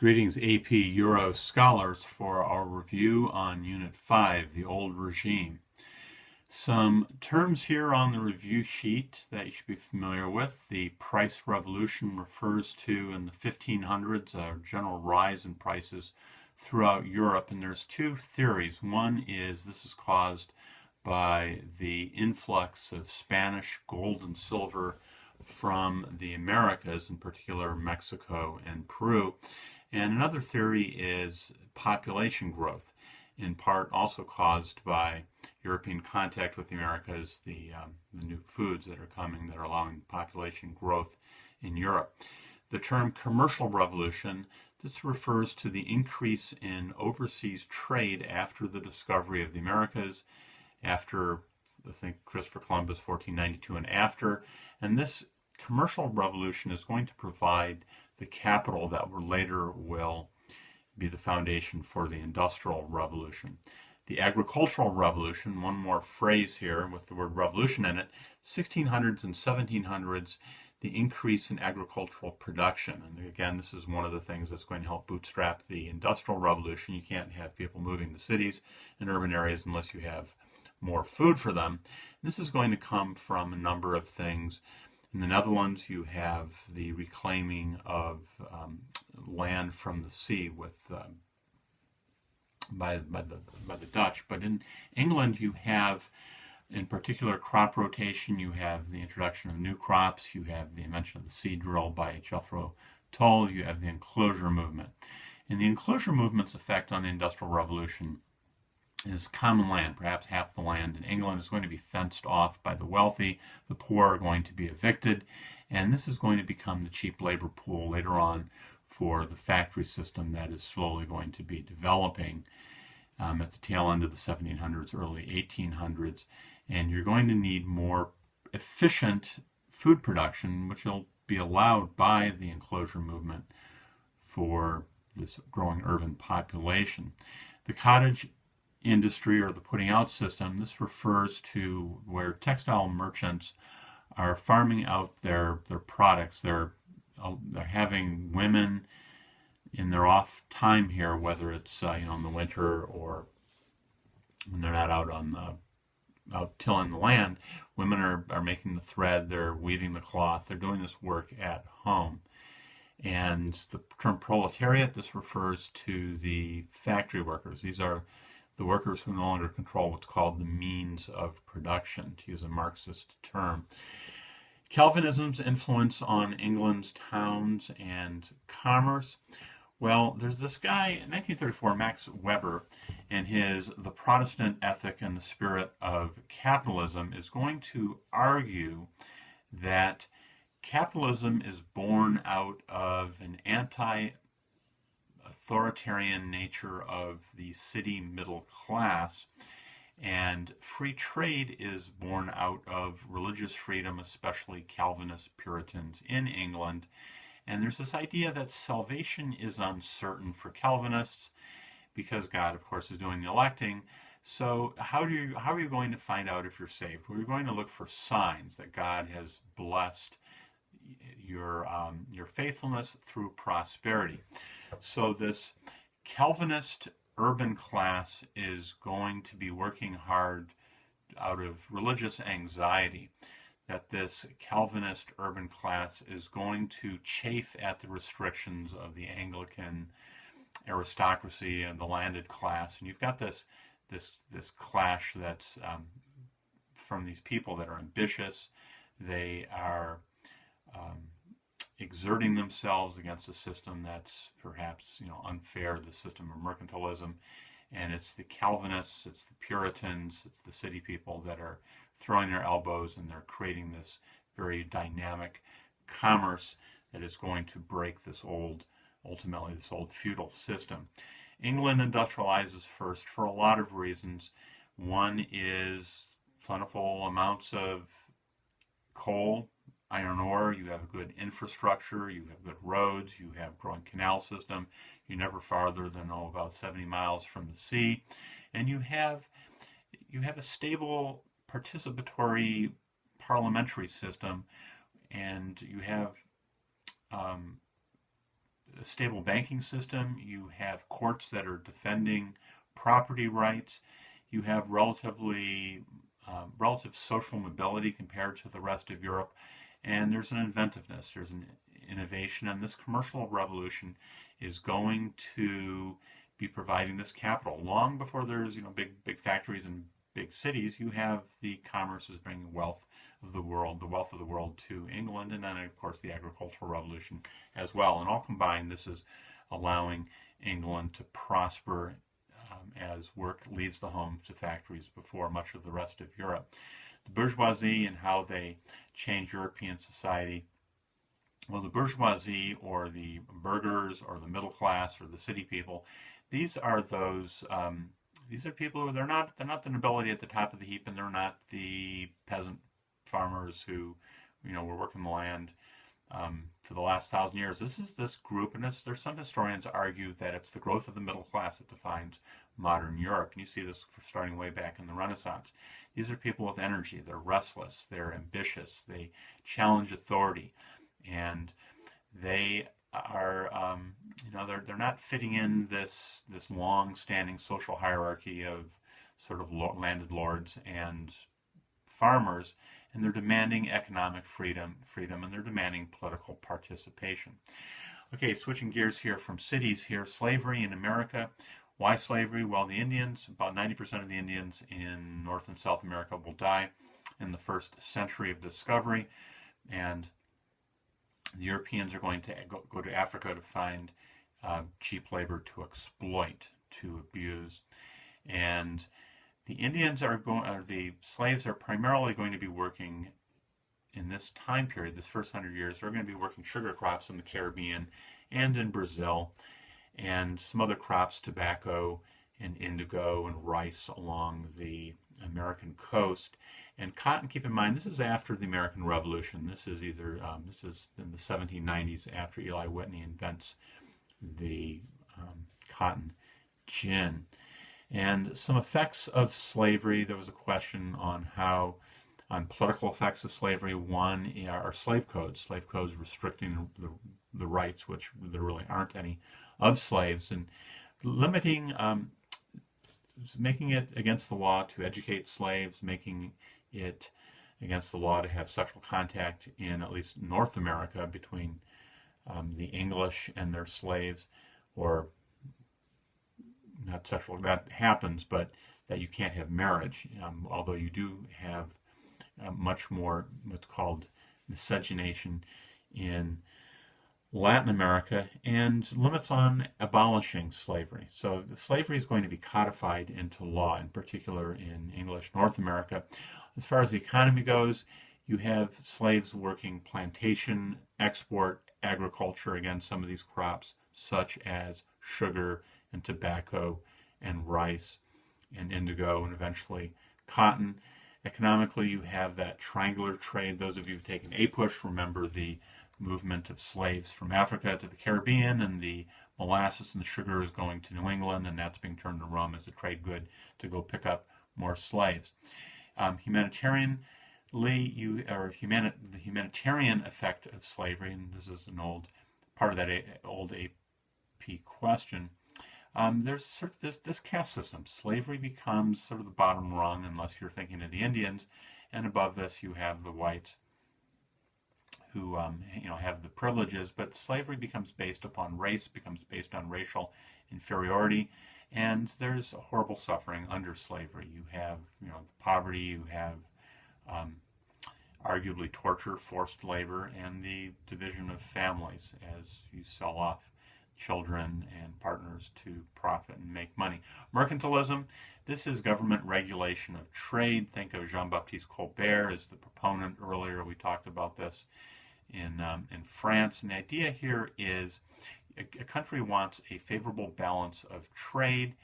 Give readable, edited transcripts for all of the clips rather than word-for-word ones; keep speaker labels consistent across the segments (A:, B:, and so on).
A: Greetings, AP Euro scholars, for our review on Unit 5, the Old Regime. Some terms here on the review sheet that you should be familiar with. The price revolution refers to, in the 1500s, a general rise in prices throughout Europe. And there's two theories. One is this is caused by the influx of Spanish gold and silver from the Americas, in particular Mexico and Peru. And another theory is population growth, in part also caused by European contact with the Americas, the new foods that are coming that are allowing population growth in Europe. The term commercial revolution, this refers to the increase in overseas trade after the discovery of the Americas, after, I think, Christopher Columbus, 1492 and after. And this commercial revolution is going to provide the capital that later will be the foundation for the Industrial Revolution. The Agricultural Revolution, one more phrase here with the word revolution in it, 1600s and 1700s, the increase in agricultural production. And again, this is one of the things that's going to help bootstrap the Industrial Revolution. You can't have people moving to cities and urban areas unless you have more food for them. And this is going to come from a number of things. In the Netherlands, you have the reclaiming of land from the sea by the Dutch. But in England, you have, in particular, crop rotation. You have the introduction of new crops. You have the invention of the seed drill by Jethro Tull. You have the enclosure movement. And the enclosure movement's effect on the Industrial Revolution is common land. Perhaps half the land in England is going to be fenced off by the wealthy. The poor are going to be evicted. And this is going to become the cheap labor pool later on for the factory system that is slowly going to be developing at the tail end of the 1700s, early 1800s. And you're going to need more efficient food production, which will be allowed by the enclosure movement for this growing urban population. The cottage industry, or the putting out system, this refers to where textile merchants are farming out their products. They're having women in their off time here, whether it's in the winter or when they're not out tilling the land. Women are making the thread, they're weaving the cloth, they're doing this work at home. And the term proletariat, this refers to the factory workers. These are the workers who no longer control what's called the means of production, to use a Marxist term. Calvinism's influence on England's towns and commerce. Well, there's this guy, in 1934, Max Weber, and his The Protestant Ethic and the Spirit of Capitalism, is going to argue that capitalism is born out of an authoritarian nature of the city middle class, and free trade is born out of religious freedom, especially Calvinist Puritans in England. And there's this idea that salvation is uncertain for Calvinists because God, of course, is doing the electing. So how are you going to find out if you're saved? Well, you're going to look for signs that God has blessed your faithfulness through prosperity. So this Calvinist urban class is going to be working hard out of religious anxiety, that this Calvinist urban class is going to chafe at the restrictions of the Anglican aristocracy and the landed class. And you've got this clash that's from these people that are ambitious. They are exerting themselves against a system that's perhaps unfair, the system of mercantilism. And it's the Calvinists, it's the Puritans, it's the city people that are throwing their elbows, and they're creating this very dynamic commerce that is going to break ultimately this old feudal system. England industrializes first for a lot of reasons. One is plentiful amounts of coal, iron ore, you have good infrastructure, you have good roads, you have growing canal system, you're never farther than about 70 miles from the sea, and you have a stable participatory parliamentary system, and you have a stable banking system. You have courts that are defending property rights. You have relative social mobility compared to the rest of Europe. And there's an inventiveness, there's an innovation, and this commercial revolution is going to be providing this capital. Long before there's big factories and big cities, you have the commerce is bringing wealth of the world to England, and then of course the agricultural revolution as well. And all combined, this is allowing England to prosper as work leaves the homes to factories before much of the rest of Europe. The bourgeoisie and how they change European society. Well, the bourgeoisie, or the burghers, or the middle class, or the city people, these are those. These are people who they're not the nobility at the top of the heap, and they're not the peasant farmers who, were working the land for the last 1,000 years. This is this group, and there's some historians argue that it's the growth of the middle class that defines modern Europe. And you see this starting way back in the Renaissance. These are people with energy. They're restless. They're ambitious. They challenge authority, and they are, they're not fitting in this long-standing social hierarchy of sort of landed lords and farmers, and they're demanding economic freedom, and they're demanding political participation. Okay, switching gears here from cities here, slavery in America. Why slavery? Well, the Indians, about 90% of the Indians in North and South America will die in the first century of discovery, and the Europeans are going to go to Africa to find cheap labor to exploit, to abuse. And the Indians the slaves are primarily going to be working in this time period, this first 100 years. They're going to be working sugar crops in the Caribbean and in Brazil, and some other crops, tobacco and indigo and rice along the American coast. And cotton, keep in mind, this is after the American Revolution. This is this is in the 1790s, after Eli Whitney invents the cotton gin. And some effects of slavery. There was a question on political effects of slavery. One are slave codes restricting the rights, which there really aren't any, of slaves, and limiting, making it against the law to educate slaves, making it against the law to have sexual contact in at least North America between the English and their slaves, or not sexual, that happens, but that you can't have marriage, although you do have much more what's called miscegenation in Latin America, and limits on abolishing slavery. So the slavery is going to be codified into law, in particular in English North America. As far as the economy goes, you have slaves working plantation, export, agriculture, again, some of these crops, such as sugar and tobacco and rice and indigo and eventually cotton. Economically, you have that triangular trade. Those of you who've taken APUSH remember the movement of slaves from Africa to the Caribbean, and the molasses and the sugar is going to New England, and that's being turned to rum as a trade good to go pick up more slaves. Humanitarianly, the humanitarian effect of slavery, and this is an old part of that old AP question. There's sort of this caste system. Slavery becomes sort of the bottom rung, unless you're thinking of the Indians, and above this you have the whites who have the privileges. But slavery becomes based upon race, becomes based on racial inferiority, and there's horrible suffering under slavery. You have the poverty, you have arguably torture, forced labor, and the division of families as you sell off children and partners to profit and make money. Mercantilism, this is government regulation of trade. Think of Jean-Baptiste Colbert as the proponent. Earlier we talked about this in France. And the idea here is a country wants a favorable balance of trade,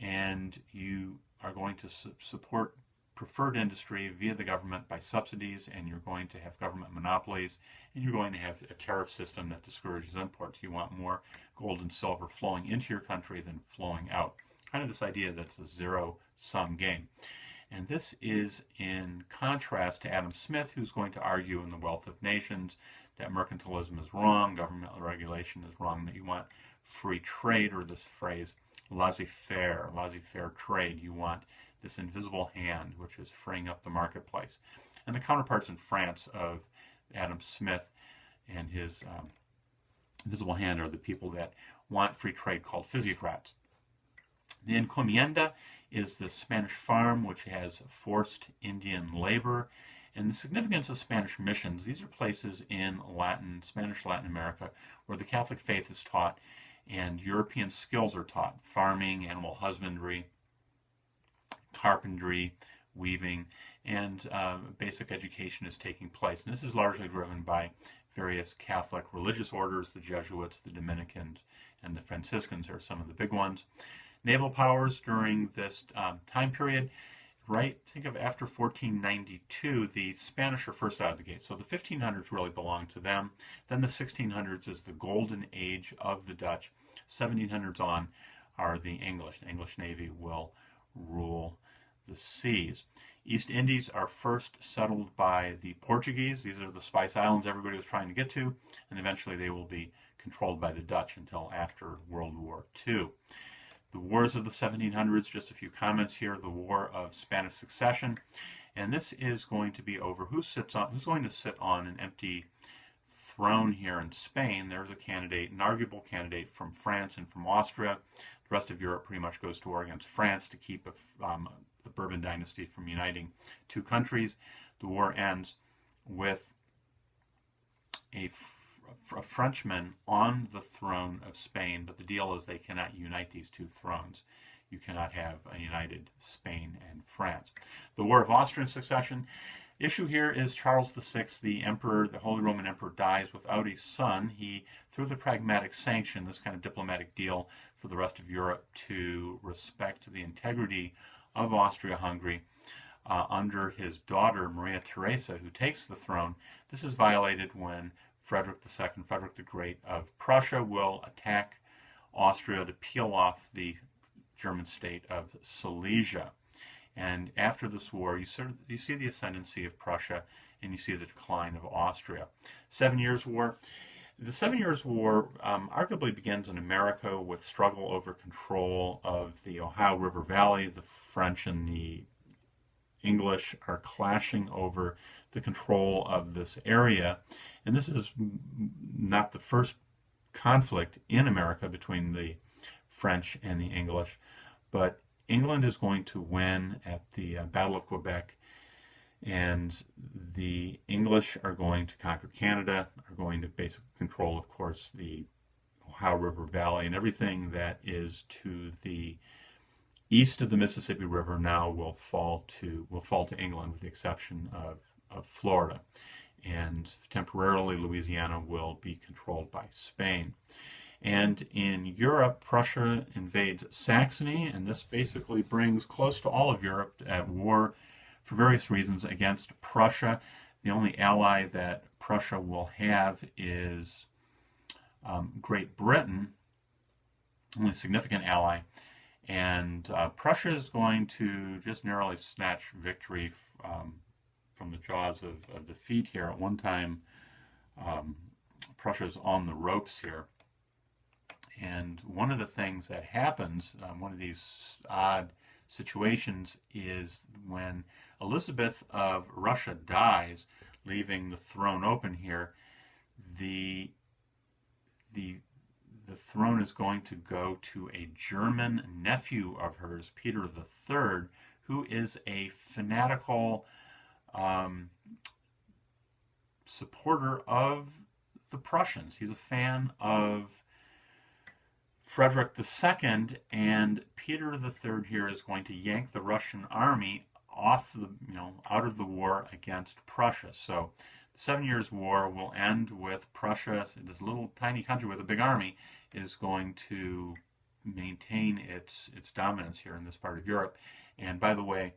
A: and you are going to support preferred industry via the government by subsidies, and you're going to have government monopolies, and you're going to have a tariff system that discourages imports. You want more gold and silver flowing into your country than flowing out. Kind of this idea that it's a zero-sum game. And this is in contrast to Adam Smith, who's going to argue in The Wealth of Nations that mercantilism is wrong, government regulation is wrong, that you want free trade, or this phrase, laissez-faire trade. You want this invisible hand, which is freeing up the marketplace. And the counterparts in France of Adam Smith and his invisible hand are the people that want free trade, called physiocrats. The encomienda is the Spanish farm, which has forced Indian labor. And the significance of Spanish missions, these are places in Spanish Latin America, where the Catholic faith is taught and European skills are taught: farming, animal husbandry, carpentry, weaving, and basic education is taking place. And this is largely driven by various Catholic religious orders. The Jesuits, the Dominicans, and the Franciscans are some of the big ones. Naval powers during this time period, right? Think of after 1492, the Spanish are first out of the gate. So the 1500s really belong to them. Then the 1600s is the golden age of the Dutch. 1700s on are the English. The English Navy will rule the seas. East Indies are first settled by the Portuguese. These are the Spice Islands everybody was trying to get to, and eventually they will be controlled by the Dutch until after World War II. The wars of the 1700s, just a few comments here. The War of Spanish Succession, and this is going to be over. Who's going to sit on an empty throne here in Spain? There's a candidate, an arguable candidate from France and from Austria. The rest of Europe pretty much goes to war against France to keep the Bourbon dynasty from uniting two countries. The war ends with a Frenchman on the throne of Spain, but the deal is they cannot unite these two thrones. You cannot have a united Spain and France. The War of Austrian Succession. Issue here is Charles VI, the emperor, the Holy Roman Emperor, dies without a son. He, through the pragmatic sanction, this kind of diplomatic deal for the rest of Europe to respect the integrity of Austria-Hungary under his daughter, Maria Theresa, who takes the throne. This is violated when Frederick II, Frederick the Great of Prussia, will attack Austria to peel off the German state of Silesia. And after this war, you see the ascendancy of Prussia, and you see the decline of Austria. 7 Years' War. The 7 Years' War arguably begins in America with struggle over control of the Ohio River Valley. The French and the English are clashing over the control of this area. And this is not the first conflict in America between the French and the English, but England is going to win at the Battle of Quebec, and the English are going to conquer Canada, are going to basically control, of course, the Ohio River Valley, and everything that is to the east of the Mississippi River now will fall to England, with the exception of Florida. And temporarily Louisiana will be controlled by Spain. And in Europe, Prussia invades Saxony, and this basically brings close to all of Europe at war for various reasons against Prussia. The only ally that Prussia will have is Great Britain, only significant ally. And Prussia is going to just narrowly snatch victory from the jaws of defeat here. At one time, Prussia's on the ropes here. And one of the things that happens, one of these odd situations, is when Elizabeth of Russia dies, leaving the throne open here, the throne is going to go to a German nephew of hers, Peter III, who is a fanatical supporter of the Prussians. He's a fan of Frederick II, and Peter III here is going to yank the Russian army off out of the war against Prussia. So the 7 Years' War will end with Prussia, this little tiny country with a big army, is going to maintain its dominance here in this part of Europe. And by the way,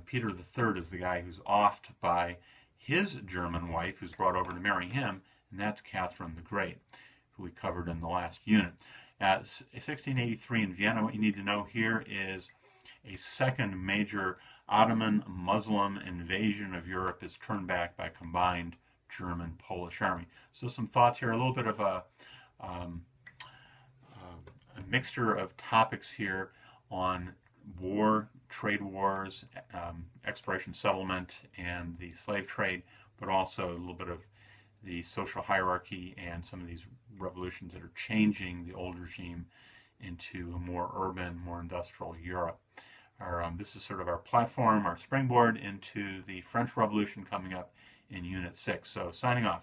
A: Peter III is the guy who's offed by his German wife, who's brought over to marry him, and that's Catherine the Great, who we covered in the last unit. At 1683 in Vienna, what you need to know here is a second major Ottoman Muslim invasion of Europe is turned back by combined German, Polish army. So some thoughts here, a little bit of a mixture of topics here on war, trade wars, exploration settlement, and the slave trade, but also a little bit of the social hierarchy and some of these revolutions that are changing the old regime into a more urban, more industrial Europe. This is sort of our platform, our springboard into the French Revolution coming up in Unit 6. So signing off.